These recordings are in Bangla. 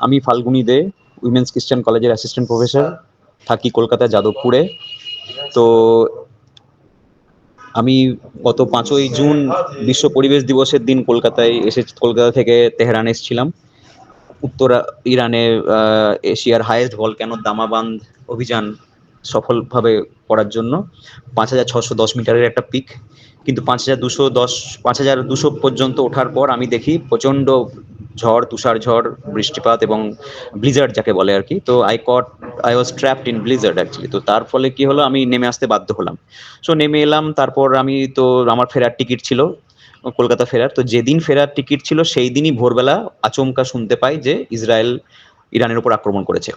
আমি ফাল্গুনী দে, উইমেন্স খ্রিস্টান কলেজের অ্যাসিস্ট্যান্ট প্রফেসর, থাকি কলকাতা যাদবপুরে। তো আমি গত 5ই জুন বিশ্ব পরিবেশ দিবসের দিন কলকাতা থেকে তেহরান এসেছিলাম উত্তর ইরানে এশিয়ার হাইয়েস্ট ভলক্যানো দামাবান্ধ অভিযান সফলভাবে করার জন্য। 5,610 মিটারের একটা পিক, কিন্তু 5,200 পর্যন্ত ওঠার পর আমি দেখি প্রচণ্ড ঝড়, তুষার ঝড়, বৃষ্টিপাত এবং ব্লিজার্ড যাকে বলে আর কি। তো I was trapped in Blizzard actually. তো তার ফলে কি হলো, আমি নেমে আসতে বাধ্য হলাম। সো নেমে এলাম, তারপর আমার ফেরার টিকিট ছিল, কলকাতা ফেরার। তো যেদিন ফেরার টিকিট ছিল সেই দিনই ভোরবেলা আচমকা শুনতে পাই যে ইসরায়েল ইরানের উপর আক্রমণ করেছে।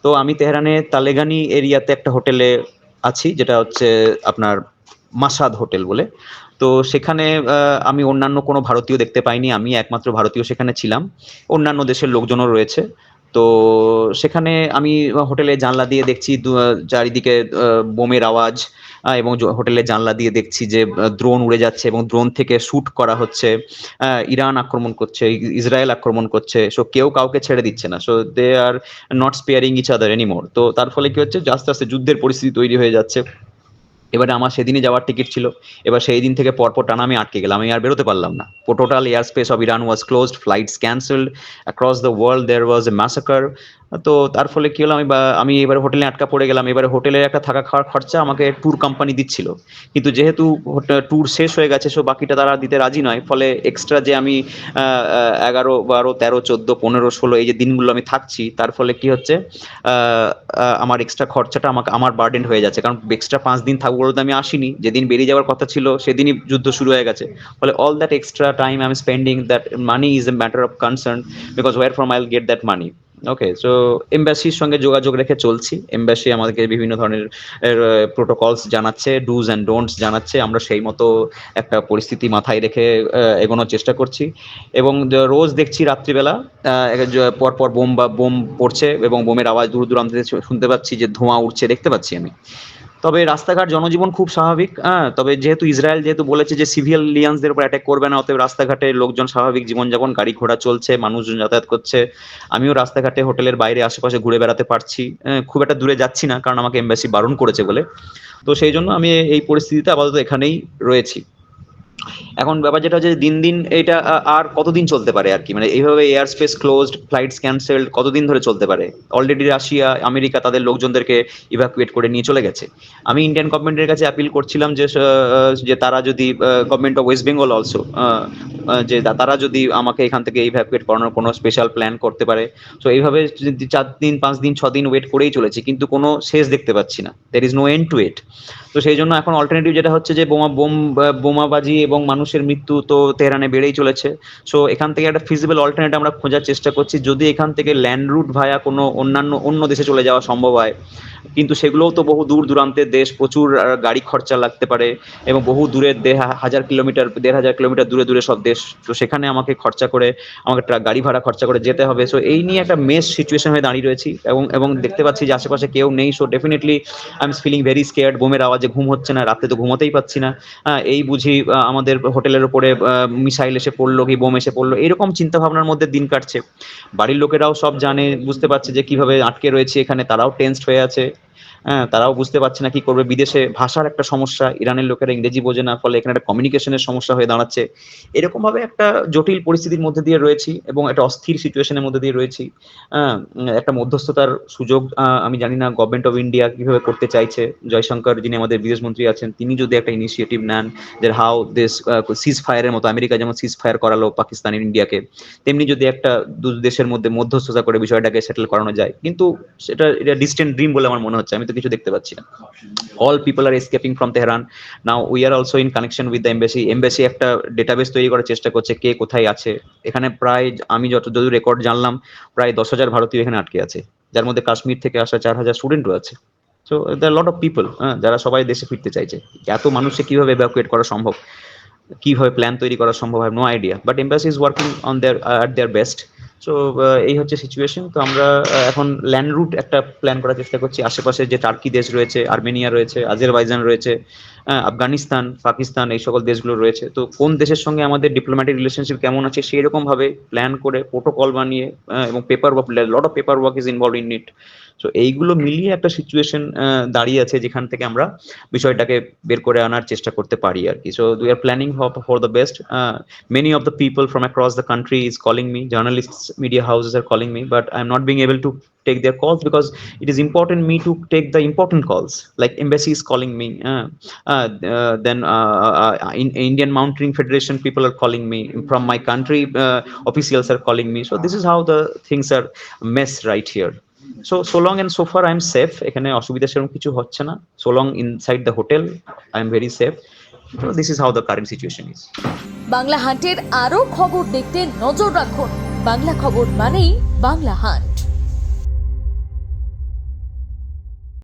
তো আমি তেহরানে তালেগানি এরিয়াতে একটা হোটেলে আছি, যেটা হচ্ছে আপনার মাসাদ হোটেল বলে। তো সেখানে আমি অন্যান্য কোনো ভারতীয় দেখতে পাইনি, আমি একমাত্র ভারতীয় সেখানে ছিলাম। অন্যান্য দেশের লোকজনও রয়েছে। তো সেখানে আমি হোটেলে জানলা দিয়ে দেখছি চারিদিকে বোমের আওয়াজ, এবং হোটেলের জানলা দিয়ে দেখছি যে ড্রোন উড়ে যাচ্ছে এবং ড্রোন থেকে শুট করা হচ্ছে। ইরান আক্রমণ করছে, ইসরায়েল আক্রমণ করছে। সো কেউ কাউকে ছেড়ে দিচ্ছে না। So they are not sparing each other anymore. তো তার ফলে কি হচ্ছে, আস্তে আস্তে যুদ্ধের পরিস্থিতি তৈরি হয়ে যাচ্ছে। এবারে আমার সেদিনই যাওয়ার টিকিট ছিল। এবার সেই দিন থেকে পরপর টানা আমি আটকে গেলাম, আমি আর বেরোতে পারলাম না। Total air space of Iran was closed, flights cancelled across the world, there was a massacre. তো তার ফলে কি হলো, আমি এবার হোটেলে আটকা পড়ে গেলাম। এবারে হোটেলের একটা থাকা খাওয়ার খরচা আমাকে ট্যুর কোম্পানি দিচ্ছিল, কিন্তু যেহেতু ট্যুর শেষ হয়ে গেছে, সো বাকিটা তারা দিতে রাজি নয়। ফলে এক্সট্রা যে আমি 11, 12, 13, 14, 15, 16 এই যে দিনগুলো আমি থাকছি, তার ফলে কি হচ্ছে, আমার এক্সট্রা খরচাটা আমার বার্ডেন হয়ে যাচ্ছে। কারণ এক্সট্রা 5 দিন থাকবো বলে তো আমি আসিনি, যেদিন বেরিয়ে যাওয়ার কথা ছিল সেদিনই যুদ্ধ শুরু হয়ে গেছে। ফলে all that extra time I am spending, that money is a matter of concern, because where from I will get that money. Okay, so এমবাসির সঙ্গে যোগাযোগ রেখে চলছি। এমবাসি আমাদেরকে বিভিন্ন ধরনের প্রোটোকলস জানাচ্ছে, ডুজ অ্যান্ড ডোন্টস জানাচ্ছে। আমরা সেই মতো একটা পরিস্থিতি মাথায় রেখে এগোনোর চেষ্টা করছি। এবং রোজ দেখছি রাত্রিবেলা পরপর বোম পড়ছে এবং বোমের আওয়াজ দূর দূরান্ত থেকে শুনতে পাচ্ছি, যে ধোঁয়া উঠছে দেখতে পাচ্ছি আমি। তবে রাস্তাঘাট জনজীবন খুব স্বাভাবিক। তবে যেহেতু ইসরায়েল বলেছে যে সিভিলিয়ানসদের উপর অ্যাটাক করবে না, অতএব রাস্তাঘাটে লোকজন স্বাভাবিক জীবনযাপন, গাড়ি ঘোড়া চলছে, মানুষজন যাতায়াত করছে। আমিও রাস্তাঘাটে হোটেলের বাইরে আশেপাশে ঘুরে বেড়াতে পারছি। খুব একটা দূরে যাচ্ছি না, কারণ আমাকে এমবাসি বারণ করেছে বলে। তো সেই জন্য আমি এই পরিস্থিতিতে আপাতত এখানেই রয়েছি। এখন ব্যাপার যেটা হচ্ছে, দিন দিন এটা আর কতদিন চলতে পারে আর কি, মানে এইভাবে air space closed, flights cancelled কতদিন ধরে চলতে পারে? অলরেডি রাশিয়া, আমেরিকা তাদের লোকজনদেরকে ইভাকুয়েট করে নিয়ে চলে গেছে। আমি ইন্ডিয়ান গভর্নমেন্টের কাছে অ্যাপিল করছিলাম যে তারা যদি, government of West Bengal also, যে তারা যদি আমাকে এখান থেকে ইভ্যাকুয়েট করানোর কোনো স্পেশাল প্ল্যান করতে পারে। সো এইভাবে 4 দিন, 5 দিন, 6 দিন ওয়েট করেই চলেছি, কিন্তু কোনো শেষ দেখতে পাচ্ছি না। There is no end to it. তো সেই জন্য এখন অল্টারনেটিভ যেটা হচ্ছে যে বোমাবাজি এবং মানুষের মৃত্যু তো তেহরানে বেড়েই চলেছে। সো এখান থেকে একটা ফিজিবল অল্টারনেটিভ আমরা খোঁজার চেষ্টা করছি, যদি এখান থেকে ল্যান্ড রুট ভায়া কোনো অন্য দেশে চলে যাওয়া সম্ভব হয়। কিন্তু সেগুলোও তো বহু দূর দূরান্তের দেশ, প্রচুর গাড়ি খরচা লাগতে পারে, এবং বহু দূরে 1,500 কিলোমিটার দূরে দূরে সব দেশ। তো সেখানে আমাকে গাড়ি ভাড়া খরচা করে যেতে হবে। সো এই নিয়ে একটা মেস সিচুয়েশন হয়ে দাঁড়িয়ে রয়েছি, এবং দেখতে পাচ্ছি যে আশেপাশে কেউ নেই। So definitely I am feeling very scared. বোমের আওয়াজে ঘুম হচ্ছে না, রাতে তো ঘুমোতেই পাচ্ছি না। এই বুঝি আমাদের হোটেলের উপরে মিসাইল এসে পড়লো, কি বোম এসে পড়লো, এরকম চিন্তা ভাবনার মধ্যে দিন কাটছে। বাড়ির লোকেরাও সব জানে, বুঝতে পারছে যে কিভাবে আটকে রয়েছে এখানে, তারাও টেন্সড হয়ে আছে। তারাও বুঝতে পারছে না কি করবে। বিদেশে ভাষার একটা সমস্যা, ইরানের লোকেরা ইংরেজি বোঝে না, ফলে এখানে একটা কমিউনিকেশনের সমস্যা হয়ে দাঁড়াচ্ছে। এরকম ভাবে একটা জটিল পরিস্থিতির মধ্যে দিয়ে রয়েছি, এবং একটা অস্থির সিচুয়েশনের মধ্যে দিয়ে রয়েছি। একটা মধ্যস্থতার সুযোগ, আমি জানি না গভর্নমেন্ট অফ ইন্ডিয়া কিভাবে করতে চাইছে। জয়শঙ্কর, যিনি আমাদের বিদেশ মন্ত্রী আছেন, তিনি যদি একটা ইনিশিয়েটিভ নেন যে হাউ দিস সিজ ফায়ারের মতো, আমেরিকা যেমন সিজ ফায়ার করালো পাকিস্তান ইন্ডিয়াকে, তেমনি যদি একটা দু দেশের মধ্যে মধ্যস্থতা করে বিষয়টাকে সেটেল করানো যায়। কিন্তু এটা ডিস্টেন্ট ড্রিম বলে আমার মনে হচ্ছে, আমি তো কিছু দেখতে পাচ্ছি না। All people are escaping from Tehran. Now we are also in connection with the embassy একটা ডেটাবেস তৈরি করার চেষ্টা করছে, কে কোথায় আছে। এখানে প্রায়, আমি যতদূর রেকর্ড জানলাম, প্রায় 10,000 ভারতীয় এখানে আটকে আছে, যার মধ্যে কাশ্মীর থেকে আসা 4,000 স্টুডেন্টও আছে। So there lot of people, যারা সবাই দেশে ফিরতে চাইছে। এত মানুষকে কিভাবে এভাকুয়েট করা সম্ভব, কিভাবে প্ল্যান তৈরি করা সম্ভব, হয় no idea. But embassy is working on at their best. So এই হচ্ছে সিচুয়েশন। তো আমরা এখন ল্যান্ড রুট একটা প্ল্যান করার চেষ্টা করছি। আশেপাশে যে টার্কি দেশ রয়েছে, আর্মেনিয়া রয়েছে, আজেরবাইজান রয়েছে, আফগানিস্তান, পাকিস্তান এই সকল দেশগুলো রয়েছে। তো কোন দেশের সঙ্গে আমাদের ডিপ্লোম্যাটিক রিলেশনশিপ কেমন আছে সেরকম ভাবে প্ল্যান করে প্রোটোকল বানিয়ে এবং paper work, lot of paper work is involved in it. So এইগুলো মিলিয়ে একটা সিচুয়েশন দাঁড়িয়ে আছে যেখান থেকে আমরা বিষয়টাকে বের করে আনার চেষ্টা করতে পারি আর কি। So we are planning for the best. Many of the people from across the country is calling me, journalists, media houses are calling me, but I'm not being able to take their calls because it is important me to take the important calls, like embassy is calling me, then in Indian Mountaineering Federation people are calling me, from my country officials are calling me. So this is how the things are mess right here. So long and so far I'm safe, এখানে অসুবিধা সেরকম কিছু হচ্ছে না। So long inside the hotel I am very safe. So this is how the current situation is. Bangla হান্টের আরও খবর দেখতে নজর রাখুন। বাংলা খবর মানেই বাংলা হান্ট।